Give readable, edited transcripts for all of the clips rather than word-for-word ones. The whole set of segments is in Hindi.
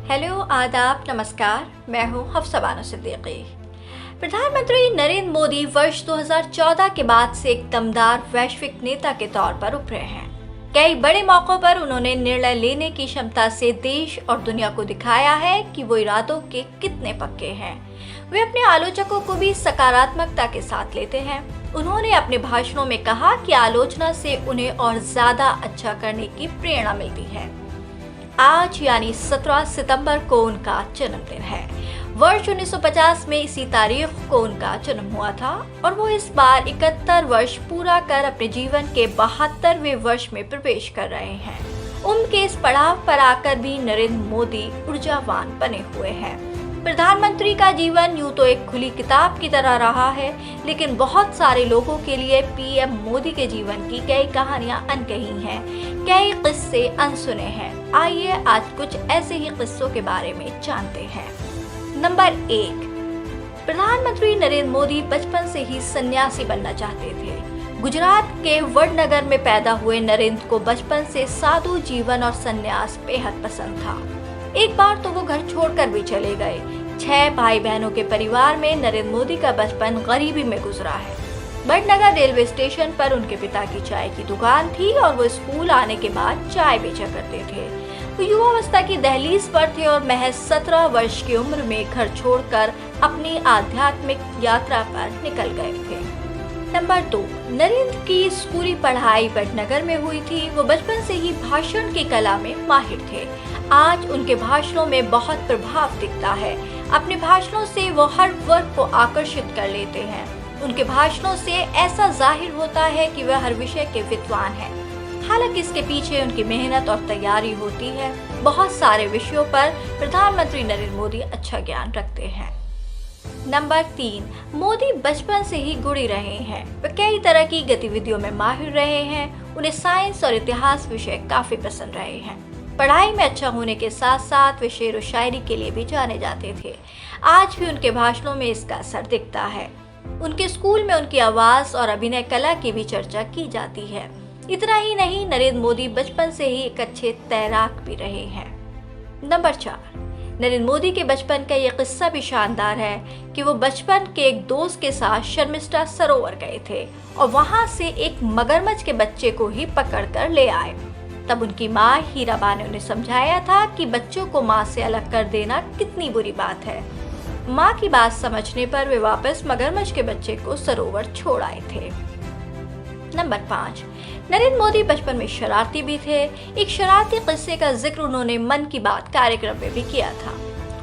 हेलो, आदाब, नमस्कार। मैं हूं हफ्सा बानो सिद्दीकी। प्रधानमंत्री नरेंद्र मोदी वर्ष 2014 के बाद से एक दमदार वैश्विक नेता के तौर पर उभरे हैं। कई बड़े मौकों पर उन्होंने निर्णय लेने की क्षमता से देश और दुनिया को दिखाया है कि वो इरादों के कितने पक्के हैं। वे अपने आलोचकों को भी सकारात्मकता के साथ लेते हैं। उन्होंने अपने भाषणों में कहा कि आलोचना से उन्हें और ज्यादा अच्छा करने की प्रेरणा मिलती है। आज यानी 17 सितंबर को उनका जन्मदिन है। वर्ष 1950 में इसी तारीख को उनका जन्म हुआ था और वो इस बार 71 वर्ष पूरा कर अपने जीवन के 72वें वर्ष में प्रवेश कर रहे हैं। उम्र के इस पड़ाव पर आकर भी नरेंद्र मोदी ऊर्जावान बने हुए हैं। प्रधानमंत्री का जीवन यूं तो एक खुली किताब की तरह रहा है, लेकिन बहुत सारे लोगों के लिए पीएम मोदी के जीवन की कई कहानियां अनकही हैं, कई किस्से अनसुने हैं। आइए आज कुछ ऐसे ही किस्सों के बारे में जानते हैं। नंबर 1, प्रधानमंत्री नरेंद्र मोदी बचपन से ही सन्यासी बनना चाहते थे। गुजरात के वडनगर में पैदा हुए नरेंद्र को बचपन से साधु जीवन और सन्यास बेहद पसंद था। एक बार तो वो घर छोड़कर भी चले गए। 6 भाई बहनों के परिवार में नरेंद्र मोदी का बचपन गरीबी में गुजरा है। वडनगर रेलवे स्टेशन पर उनके पिता की चाय की दुकान थी और वो स्कूल आने के बाद चाय बेचा करते थे। वो युवावस्था की दहलीज पर थे और महज 17 वर्ष की उम्र में घर छोड़कर अपनी आध्यात्मिक यात्रा पर निकल गए थे। नंबर 2, नरेंद्र की स्कूली पढ़ाई वडनगर में हुई थी। वो बचपन से ही भाषण की कला में माहिर थे। आज उनके भाषणों में बहुत प्रभाव दिखता है। अपने भाषणों से वो हर वर्ग को आकर्षित कर लेते हैं। उनके भाषणों से ऐसा जाहिर होता है कि वह हर विषय के विद्वान हैं। हालांकि इसके पीछे उनकी मेहनत और तैयारी होती है। बहुत सारे विषयों पर प्रधानमंत्री नरेंद्र मोदी अच्छा ज्ञान रखते हैं। नंबर 3, मोदी बचपन से ही गुणी रहे हैं। वे कई तरह की गतिविधियों में माहिर रहे हैं। उन्हें साइंस और इतिहास विषय काफी पसंद रहे हैं। पढ़ाई में अच्छा होने के साथ साथ वे शेर व शायरी के लिए भी जाने जाते थे। आज भी उनके भाषणों में इसका असर दिखता है। उनके स्कूल में उनकी आवाज और अभिनय कला की भी चर्चा की जाती है। इतना ही नहीं, नरेंद्र मोदी बचपन से ही एक अच्छे तैराक भी रहे हैं। नंबर 4, नरेंद्र मोदी के बचपन का ये किस्सा भी शानदार है कि वो बचपन के एक दोस्त के साथ शर्मिष्ठा सरोवर गए थे और वहां से एक मगरमच्छ के बच्चे को ही पकड़कर ले आए। तब उनकी माँ हीराबा ने उन्हें समझाया था कि बच्चों को माँ से अलग कर देना कितनी बुरी बात है। माँ की बात समझने पर वे वापस मगरमच्छ के बच्चे को सरोवर छोड़ आए थे। नंबर 5, नरेंद्र मोदी बचपन में शरारती भी थे। एक शरारती किस्से का जिक्र उन्होंने मन की बात कार्यक्रम में भी किया था।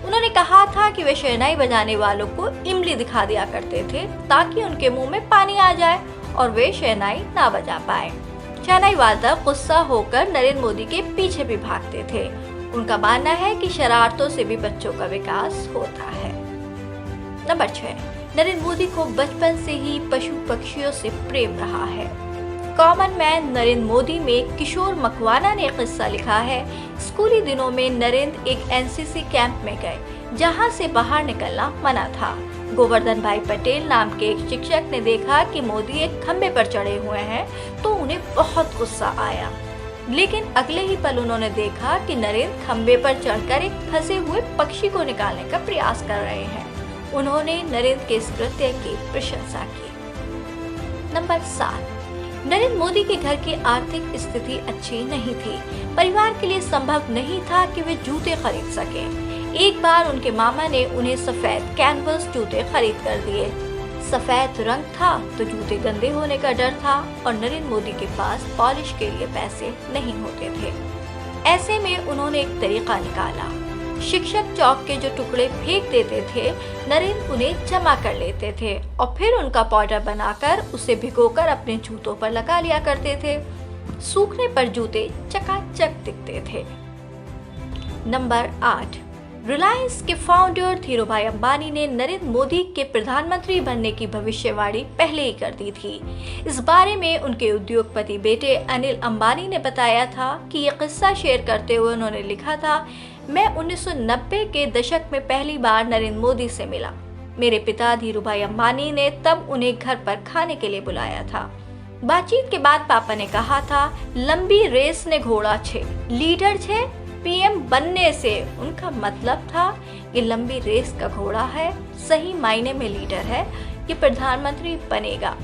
उन्होंने कहा था कि वे शहनाई बजाने वालों को इमली दिखा दिया करते थे ताकि उनके मुंह में पानी आ जाए और वे शहनाई ना बजा पाए। शहनाई वादक गुस्सा होकर नरेंद्र मोदी के पीछे भी भागते थे। उनका मानना है कि शरारतों से भी बच्चों का विकास होता है। नंबर 6, नरेंद्र मोदी को बचपन से ही पशु पक्षियों से प्रेम रहा है। कॉमन मैन नरेंद्र मोदी में किशोर मकवाना ने एक किस्सा लिखा है। स्कूली दिनों में नरेंद्र एक एनसीसी कैंप में गए जहां से बाहर निकलना मना था। गोवर्धन भाई पटेल नाम के एक शिक्षक ने देखा कि मोदी एक खंबे पर चढ़े हुए हैं तो उन्हें बहुत गुस्सा आया, लेकिन अगले ही पल उन्होंने देखा कि नरेंद्र खंबे पर चढ़कर एक फंसे हुए पक्षी को निकालने का प्रयास कर रहे हैं। उन्होंने नरेंद्र के इस कृत्य की प्रशंसा की। नंबर 7, नरेंद्र मोदी के घर की आर्थिक स्थिति अच्छी नहीं थी। परिवार के लिए संभव नहीं था कि वे जूते खरीद सकें। एक बार उनके मामा ने उन्हें सफेद कैनवस जूते खरीद कर दिए। सफेद रंग था तो जूते गंदे होने का डर था और नरेंद्र मोदी के पास पॉलिश के लिए पैसे नहीं होते थे। ऐसे में उन्होंने एक तरीका निकाला। शिक्षक चौक के जो टुकड़े फेंक देते थे, नरेंद्र उन्हें जमा कर लेते थे और फिर उनका पाउडर बनाकर उसे भिगोकर अपने जूतों पर लगा लिया करते थे। सूखने पर जूते चकाचक दिखते थे। नंबर 8, रिलायंस के फाउंडर धीरूभाई अंबानी ने नरेंद्र मोदी के प्रधानमंत्री बनने की भविष्यवाणी पहले ही कर दी थी। इस बारे में उनके उद्योगपति बेटे अनिल अंबानी ने बताया था कि ये किस्सा शेयर करते हुए उन्होंने लिखा था, मैं 1990 के दशक में पहली बार नरेंद्र मोदी से मिला। मेरे पिता धीरूभाई अंबानी ने तब उन्हें घर पर खाने के लिए बुलाया था। बातचीत के बाद पापा ने कहा था, लंबी रेस ने घोड़ा छे, लीडर छे, पीएम बनने से उनका मतलब था ये लंबी रेस का घोड़ा है, सही मायने में लीडर है, ये प्रधानमंत्री बनेगा।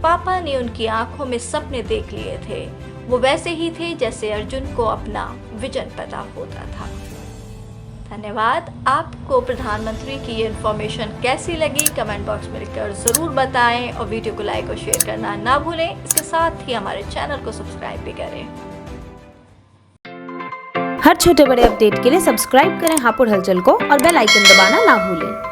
पापा ने उनकी आंखों में सपने देख लिए थे, वो वैसे ही थे जैसे अर्जुन को अपना विजन पता होता था। धन्यवाद। आपको प्रधानमंत्री की ये इन्फॉर्मेशन कैसी लगी कमेंट बॉक्स में लिखकर ज़रूर बताएं और वीडियो को लाइक और शेयर करना ना भूलें। इसके साथ ही हमारे चैनल को सब्सक्राइब भी करें। हर छोटे बड़े अपडेट के लिए सब्सक्राइब करें हापुड़ हलचल को और बेल आइकन दबाना ना भूलें।